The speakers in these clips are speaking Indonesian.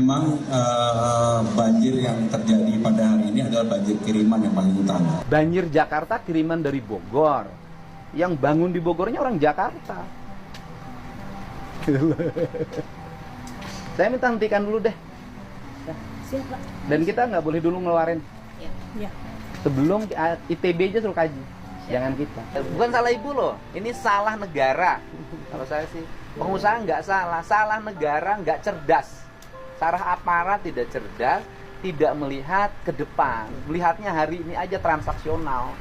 memang banjir yang terjadi pada hari ini adalah banjir kiriman yang paling utama. Banjir Jakarta kiriman dari Bogor. Yang bangun di Bogornya orang Jakarta. Saya minta hentikan dulu deh. Siap, Pak. Dan kita nggak boleh dulu ngeluarin. Iya. Sebelum ITB aja suruh kaji. Jangan kita. Bukan salah ibu loh. Ini salah negara. Kalau saya sih, pengusaha nggak salah. Salah negara nggak cerdas. Salah aparat tidak cerdas. Tidak melihat ke depan. Melihatnya hari ini aja transaksional.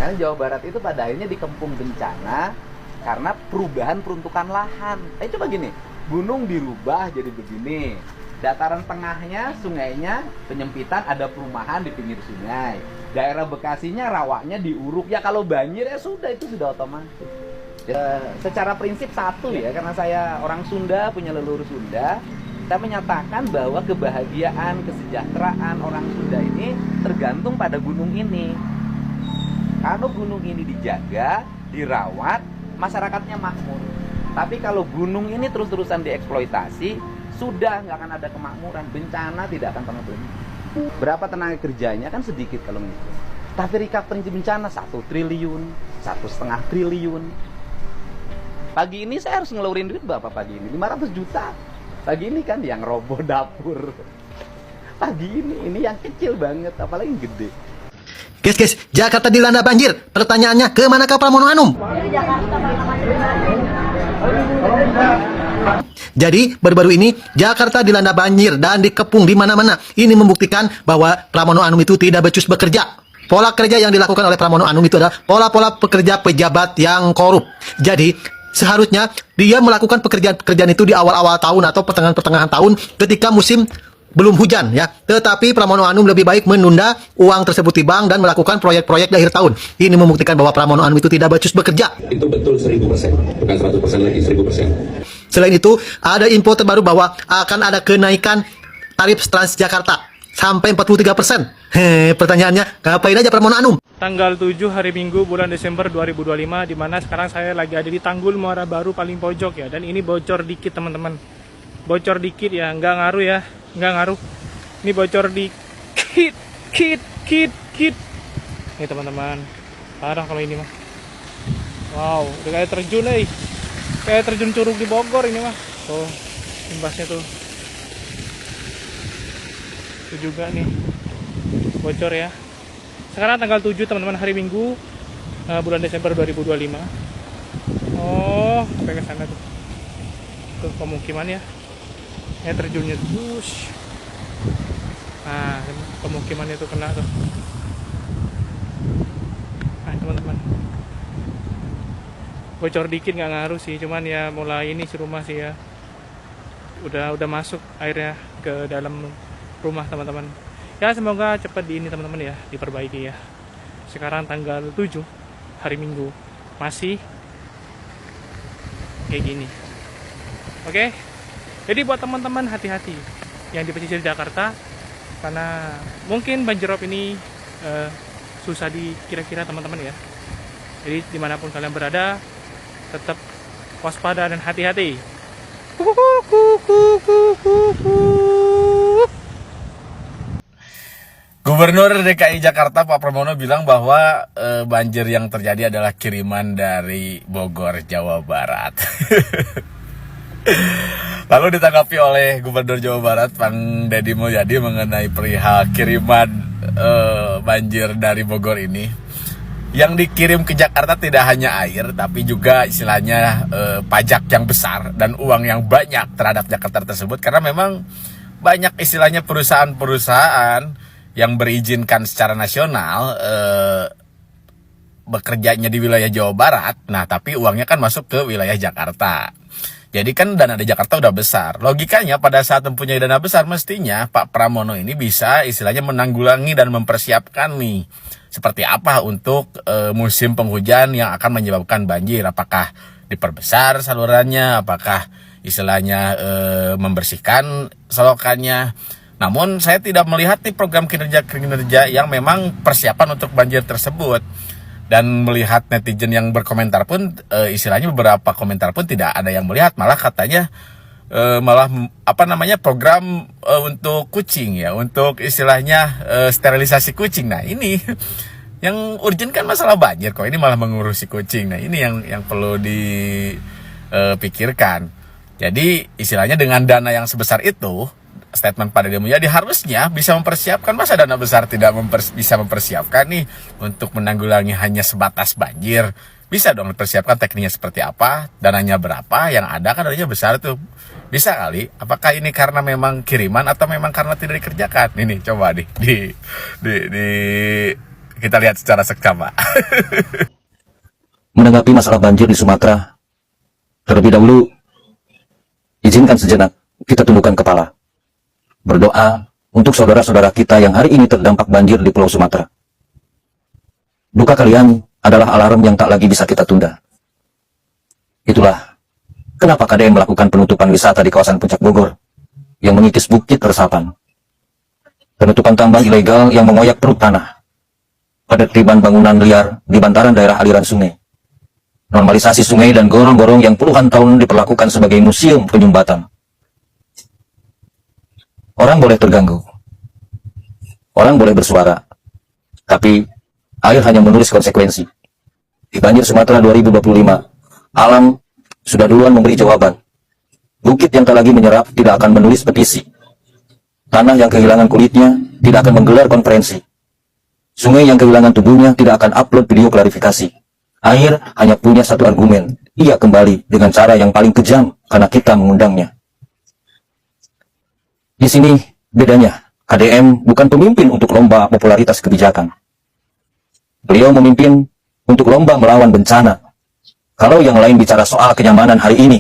Karena Jawa Barat itu pada akhirnya dikepung bencana karena perubahan peruntukan lahan. Coba gini, gunung dirubah jadi begini. Dataran tengahnya, sungainya, penyempitan, ada perumahan di pinggir sungai. Daerah Bekasinya, rawaknya diuruk. Ya kalau banjir ya sudah, itu sudah otomatis. Secara prinsip satu ya, karena saya orang Sunda, punya leluhur Sunda, saya menyatakan bahwa kebahagiaan, kesejahteraan orang Sunda ini tergantung pada gunung ini. Kalau gunung ini dijaga, dirawat, masyarakatnya makmur. Tapi kalau gunung ini terus-terusan dieksploitasi, sudah nggak akan ada kemakmuran, bencana tidak akan pernah turun. Berapa tenaga kerjanya kan sedikit kalau menghitung. Tapi recovery bencana 1 triliun, 1,5 triliun. Pagi ini saya harus ngeluarin duit berapa pagi ini? 500 juta. Pagi ini kan yang roboh dapur. Pagi ini yang kecil banget, apalagi yang gede. Guys, Jakarta dilanda banjir. Pertanyaannya, kemanakah Pramono Anum? Jadi, baru-baru ini Jakarta dilanda banjir dan dikepung di mana-mana. Ini membuktikan bahwa Pramono Anum itu tidak becus bekerja. Pola kerja yang dilakukan oleh Pramono Anum itu adalah pola-pola pekerja pejabat yang korup. Jadi, seharusnya dia melakukan pekerjaan-pekerjaan itu di awal-awal tahun atau pertengahan-pertengahan tahun ketika musim belum hujan ya. Tetapi Pramono Anum lebih baik menunda uang tersebut di bank dan melakukan proyek-proyek di akhir tahun. Ini membuktikan bahwa Pramono Anum itu tidak becus bekerja. Itu betul 1000%, bukan 100% lagi, 1000%. Selain itu, ada info terbaru bahwa akan ada kenaikan tarif Transjakarta sampai 43%. Pertanyaannya, ngapain aja Pramono Anum? Tanggal 7 hari Minggu bulan Desember 2025, di mana sekarang saya lagi ada di Tanggul Muara Baru paling pojok ya. Dan ini bocor dikit teman-teman. Bocor dikit ya, nggak ngaruh ya. Nggak ngaruh. Ini bocor dikit. Nih teman-teman. Parah kalau ini mah. Wow, udah kayak terjun kayak terjun Curug di Bogor ini mah. Tuh, imbasnya tuh. Itu juga nih. Bocor ya. Sekarang tanggal 7 teman-teman, hari Minggu bulan Desember 2025. Oh, sampai ke sana tuh. Tuh pemukiman ya. Terjunnya terus. Nah, pemukimannya tuh kena tuh. Nah, teman-teman. Bocor dikit nggak ngaruh sih, cuman ya mulai ini si rumah sih ya. Udah masuk airnya ke dalam rumah teman-teman. Ya semoga cepat ini teman-teman ya, diperbaiki ya. Sekarang tanggal 7 hari Minggu masih kayak gini. Oke. Jadi buat teman-teman hati-hati yang di pesisir Jakarta, karena mungkin banjirop ini susah dikira-kira teman-teman ya. Jadi dimanapun kalian berada, tetap waspada dan hati-hati. Gubernur DKI Jakarta Pak Pramono bilang bahwa banjir yang terjadi adalah kiriman dari Bogor, Jawa Barat. Lalu ditanggapi oleh Gubernur Jawa Barat Bang Deddy Mulyadi mengenai perihal kiriman banjir dari Bogor ini. Yang dikirim ke Jakarta tidak hanya air, tapi juga istilahnya pajak yang besar dan uang yang banyak terhadap Jakarta tersebut. Karena memang banyak istilahnya perusahaan-perusahaan yang berizinkan secara nasional bekerjanya di wilayah Jawa Barat. Nah, tapi uangnya kan masuk ke wilayah Jakarta. Jadi kan dana di Jakarta udah besar. Logikanya pada saat mempunyai dana besar, mestinya Pak Pramono ini bisa istilahnya menanggulangi dan mempersiapkan nih seperti apa untuk musim penghujan yang akan menyebabkan banjir. Apakah diperbesar salurannya, apakah istilahnya membersihkan selokannya. Namun saya tidak melihat nih program kinerja yang memang persiapan untuk banjir tersebut. Dan melihat netizen yang berkomentar pun istilahnya beberapa komentar pun tidak ada yang melihat, malah katanya malah program untuk kucing ya, untuk istilahnya sterilisasi kucing. Nah ini yang urgent kan masalah banjir kok, ini malah mengurusi kucing. Nah ini yang perlu dipikirkan. Jadi istilahnya dengan dana yang sebesar itu, statement Pak Deddy Mulyadi harusnya bisa mempersiapkan. Masa dana besar tidak bisa mempersiapkan nih untuk menanggulangi hanya sebatas banjir? Bisa dong dipersiapkan tekniknya seperti apa, dananya berapa, yang ada kan dananya besar tuh. Bisa kali. Apakah ini karena memang kiriman atau memang karena tidak dikerjakan? Ini coba kita lihat secara seksama. Menanggapi masalah banjir di Sumatera, terlebih dahulu izinkan sejenak kita tundukkan kepala, berdoa untuk saudara-saudara kita yang hari ini terdampak banjir di Pulau Sumatera. Duka kalian adalah alarm yang tak lagi bisa kita tunda. Itulah kenapa KDM melakukan penutupan wisata di kawasan Puncak Bogor yang mengikis Bukit Resapan. Penutupan tambang ilegal yang mengoyak perut tanah. Penertiban bangunan liar di bantaran daerah aliran sungai. Normalisasi sungai dan gorong-gorong yang puluhan tahun diperlakukan sebagai museum penyumbatan. Orang boleh terganggu. Orang boleh bersuara. Tapi air hanya menulis konsekuensi. Di banjir Sumatera 2025, alam sudah duluan memberi jawaban. Bukit yang tak lagi menyerap tidak akan menulis petisi. Tanah yang kehilangan kulitnya tidak akan menggelar konferensi. Sungai yang kehilangan tubuhnya tidak akan upload video klarifikasi. Air hanya punya satu argumen. Ia kembali dengan cara yang paling kejam karena kita mengundangnya. Di sini bedanya, KDM bukan pemimpin untuk lomba popularitas kebijakan. Beliau memimpin untuk lomba melawan bencana. Kalau yang lain bicara soal kenyamanan hari ini,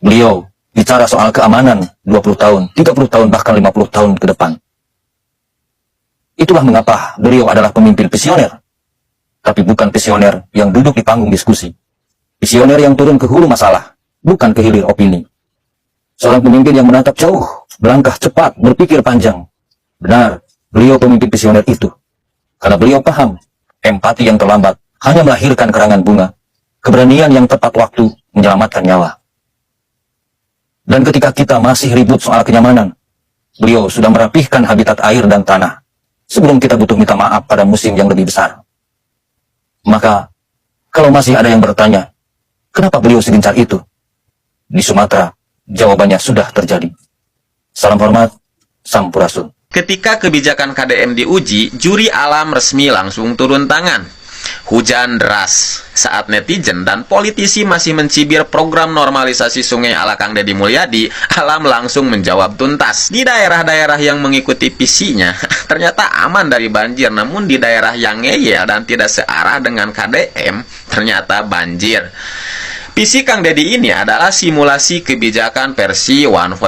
beliau bicara soal keamanan 20 tahun, 30 tahun, bahkan 50 tahun ke depan. Itulah mengapa beliau adalah pemimpin visioner. Tapi bukan visioner yang duduk di panggung diskusi. Visioner yang turun ke hulu masalah, bukan ke hilir opini. Seorang pemimpin yang menatap jauh, melangkah cepat, berpikir panjang. Benar, beliau pemimpin visioner itu. Karena beliau paham, empati yang terlambat hanya melahirkan kerangan bunga. Keberanian yang tepat waktu menyelamatkan nyawa. Dan ketika kita masih ribut soal kenyamanan, beliau sudah merapihkan habitat air dan tanah. Sebelum kita butuh minta maaf pada musim yang lebih besar. Maka, kalau masih ada yang bertanya, kenapa beliau segencar itu? Di Sumatera, jawabannya sudah terjadi. Salam hormat, Sampurasun. Ketika kebijakan KDM diuji, juri alam resmi langsung turun tangan. Hujan deras saat netizen dan politisi masih mencibir program normalisasi sungai ala Kang Deddy Mulyadi, alam langsung menjawab tuntas. Di daerah-daerah yang mengikuti visinya, ternyata aman dari banjir, namun di daerah yang ngeyel dan tidak searah dengan KDM, ternyata banjir. Visi Kang Deddy ini adalah simulasi kebijakan versi 1.0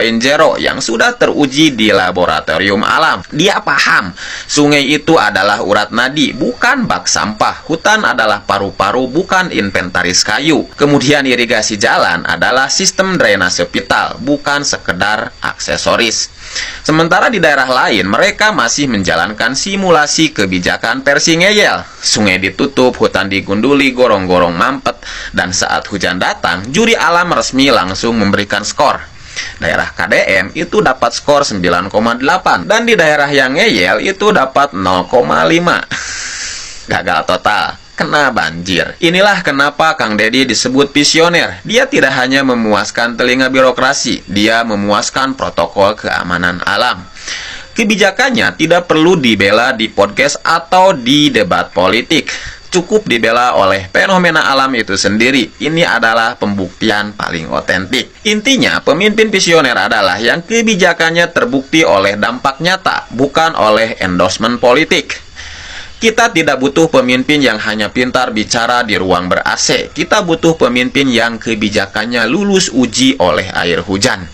yang sudah teruji di laboratorium alam. Dia paham, sungai itu adalah urat nadi, bukan bak sampah. Hutan adalah paru-paru, bukan inventaris kayu. Kemudian irigasi jalan adalah sistem drainase vital, bukan sekedar aksesoris. Sementara di daerah lain, mereka masih menjalankan simulasi kebijakan versi ngeyel. Sungai ditutup, hutan digunduli, gorong-gorong mampet, dan saat hujan datang, juri alam resmi langsung memberikan skor. Daerah KDM itu dapat skor 9,8, dan di daerah yang ngeyel itu dapat 0,5. Gagal total. Kena banjir. Inilah kenapa Kang Deddy disebut visioner. Dia tidak hanya memuaskan telinga birokrasi, dia memuaskan protokol keamanan alam. Kebijakannya tidak perlu dibela di podcast atau di debat politik. Cukup dibela oleh fenomena alam itu sendiri. Ini adalah pembuktian paling otentik. Intinya, pemimpin visioner adalah yang kebijakannya terbukti oleh dampak nyata, bukan oleh endorsement politik. Kita tidak butuh pemimpin yang hanya pintar bicara di ruang ber-AC. Kita butuh pemimpin yang kebijakannya lulus uji oleh air hujan.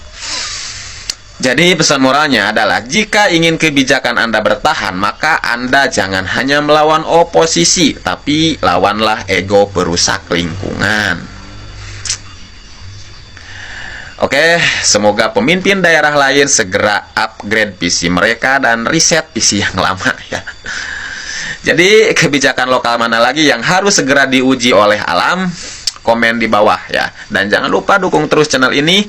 Jadi pesan moralnya adalah, jika ingin kebijakan Anda bertahan, maka Anda jangan hanya melawan oposisi, tapi lawanlah ego perusak lingkungan. Oke, semoga pemimpin daerah lain segera upgrade visi mereka dan riset visi yang lama ya. Jadi kebijakan lokal mana lagi yang harus segera diuji oleh alam? komen di bawah ya. Dan jangan lupa dukung terus channel ini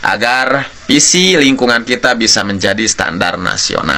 agar visi lingkungan kita bisa menjadi standar nasional.